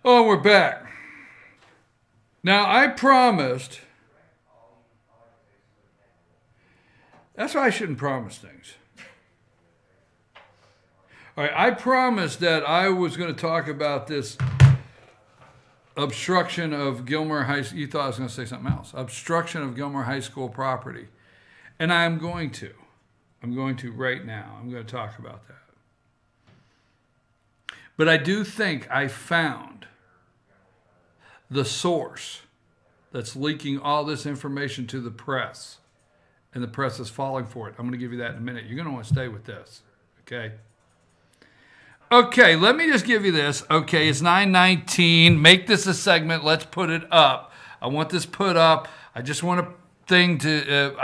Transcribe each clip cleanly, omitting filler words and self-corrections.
Oh, we're back. Now, I promised. That's why I shouldn't promise things. All right, I promised that I was going to talk about this obstruction of Gilmer High School. You thought I was going to say something else. Obstruction of Gilmer High School property. And I'm going to. I'm going to right now. I'm going to talk about that. But I do think I found the source that's leaking all this information to the press, and the press is falling for it. I'm going to give you that in a minute. You're going to want to stay with this, okay? Okay, let me just give you this. Okay, it's 9:19. Make this a segment. Let's put it up. I want this put up. I just want a thing to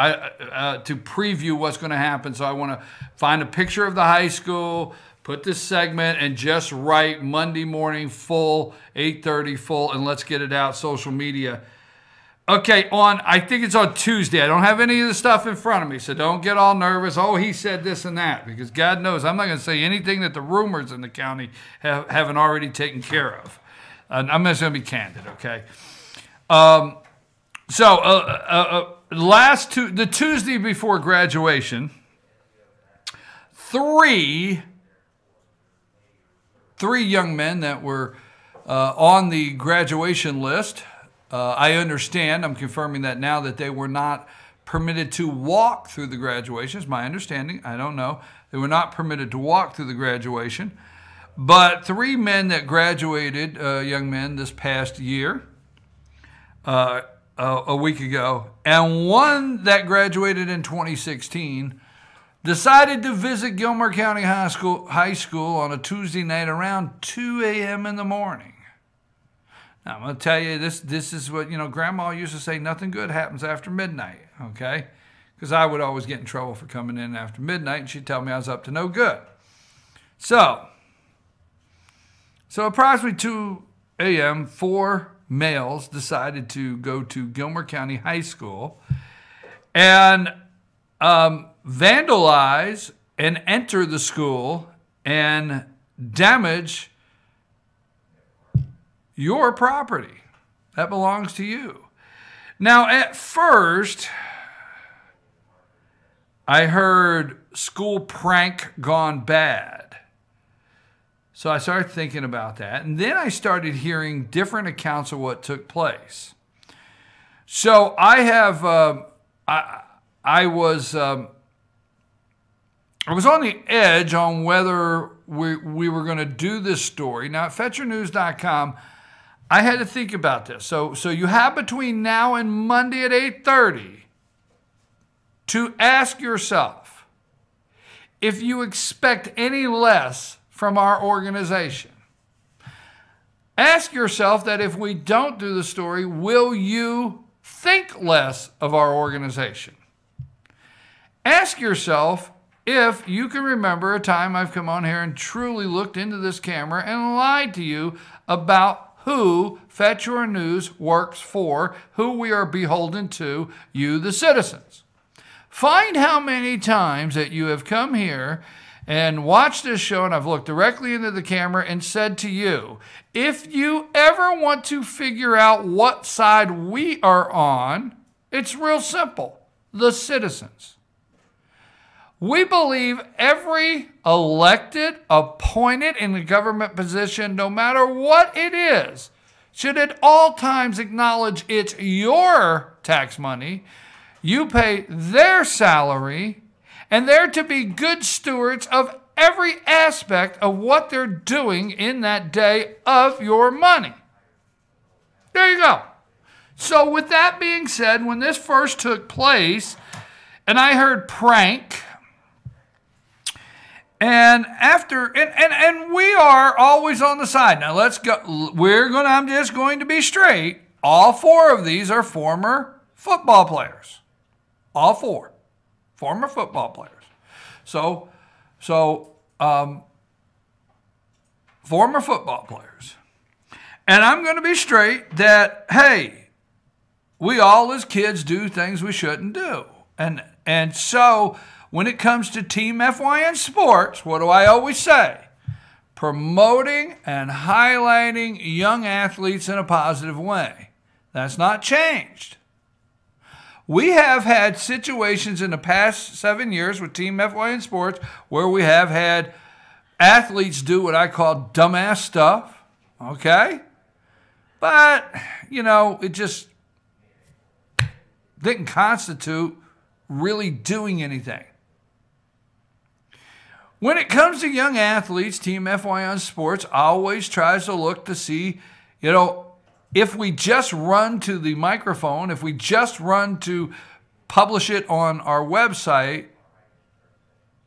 preview what's going to happen. So I want to find a picture of the high school, put this segment, and just write Monday morning full, 8:30 full, and let's get it out, social media. Okay, I think it's on Tuesday. I don't have any of the stuff in front of me, so don't get all nervous. Oh, he said this and that, because God knows I'm not going to say anything that the rumors in the county haven't already taken care of. I'm just going to be candid, okay? The Tuesday before graduation, three young men that were on the graduation list. I understand, I'm confirming that now, that they were not permitted to walk through the graduation. It's my understanding. I don't know. They were not permitted to walk through the graduation. But three men that graduated, young men, this past year, a week ago, and one that graduated in 2016, decided to visit Gilmer County High School on a Tuesday night around 2 a.m. in the morning. Now, I'm going to tell you, this is what, Grandma used to say, nothing good happens after midnight, okay? Because I would always get in trouble for coming in after midnight, and she'd tell me I was up to no good. So approximately 2 a.m., 4 males decided to go to Gilmer County High School and vandalize and enter the school and damage your property that belongs to you. Now, at first, I heard school prank gone bad. So I started thinking about that. And then I started hearing different accounts of what took place. So I have, I was on the edge on whether we were going to do this story. Now, at FetcherNews.com, I had to think about this. So you have between now and Monday at 8:30 to ask yourself if you expect any less from our organization. Ask yourself that if we don't do the story, will you think less of our organization? Ask yourself if you can remember a time I've come on here and truly looked into this camera and lied to you about who Fetch Your News works for, who we are beholden to, you the citizens. Find how many times that you have come here and watched this show, and I've looked directly into the camera and said to you, if you ever want to figure out what side we are on, it's real simple: the citizens. We believe every elected, appointed in the government position, no matter what it is, should at all times acknowledge it's your tax money. You pay their salary, and they're to be good stewards of every aspect of what they're doing in that day of your money. There you go. So with that being said, when this first took place, and I heard prank, and we are always on the side. Now let's go. I'm just going to be straight. All four of these are former football players. All four. Former football players. So former football players. And I'm going to be straight that, hey, we all as kids do things we shouldn't do. And so when it comes to Team FYN Sports, what do I always say? promoting and highlighting young athletes in a positive way. That's not changed. We have had situations in the past 7 years with Team FY in sports where we have had athletes do what I call dumbass stuff, okay? But, you know, it just didn't constitute really doing anything. When it comes to young athletes, Team FY on Sports always tries to look to see, you know, if we just run to the microphone, if we just run to publish it on our website,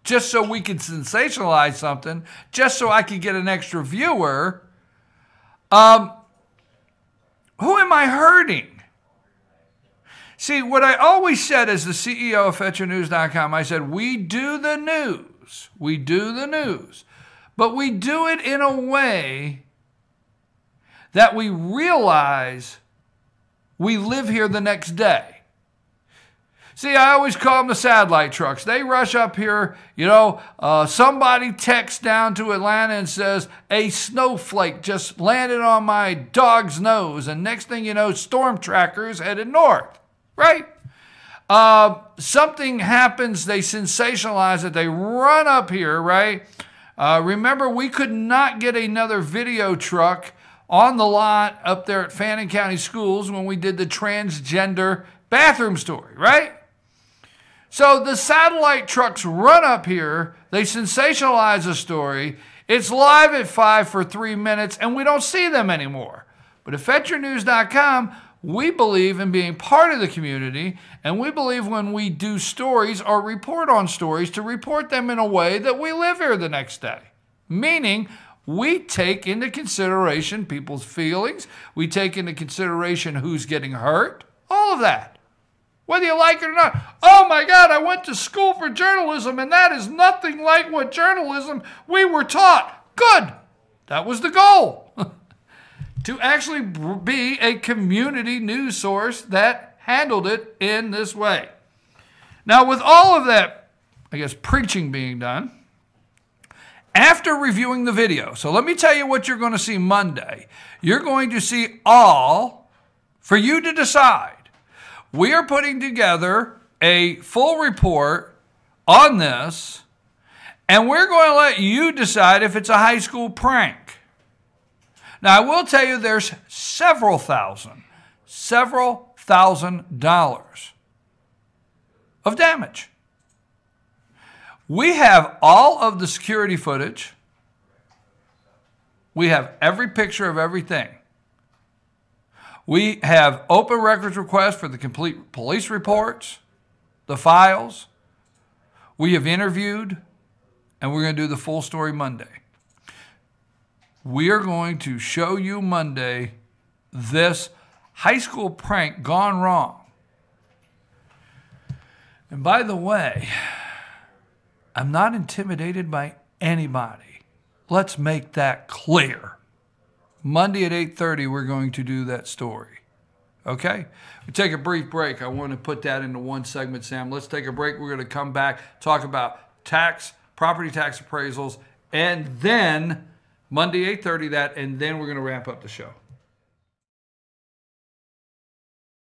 just so we can sensationalize something, just so I can get an extra viewer, who am I hurting? See, what I always said as the CEO of FetcherNews.com, I said, we do the news. We do the news. But we do it in a way that we realize we live here the next day. See, I always call them the satellite trucks. They rush up here, you know, somebody texts down to Atlanta and says, a snowflake just landed on my dog's nose. And next thing you know, storm trackers headed north, right? Something happens, they sensationalize it, they run up here, right? Remember, we could not get another video truck on the lot up there at Fannin County Schools when we did the transgender bathroom story, right? So the satellite trucks run up here, they sensationalize the story, it's live at 5 for 3 minutes, and we don't see them anymore. But at FetcherNews.com, we believe in being part of the community, and we believe when we do stories or report on stories to report them in a way that we live here the next day. Meaning, we take into consideration people's feelings, we take into consideration who's getting hurt, all of that. Whether you like it or not. Oh my God, I went to school for journalism, and that is nothing like what journalism we were taught. Good. That was the goal. To actually be a community news source that handled it in this way. Now, with all of that, I guess, preaching being done, after reviewing the video, so let me tell you what you're going to see Monday. You're going to see all for you to decide. We are putting together a full report on this, and we're going to let you decide if it's a high school prank. Now, I will tell you there's several thousand dollars of damage. We have all of the security footage. We have every picture of everything. We have open records requests for the complete police reports, the files. We have interviewed, and we're going to do the full story Monday. We are going to show you Monday this high school prank gone wrong. And by the way, I'm not intimidated by anybody. Let's make that clear. Monday at 8:30, we're going to do that story. Okay? We take a brief break. I want to put that into one segment, Sam. Let's take a break. We're going to come back, talk about property tax appraisals, and then Monday, 8:30 that, and then we're going to wrap up the show.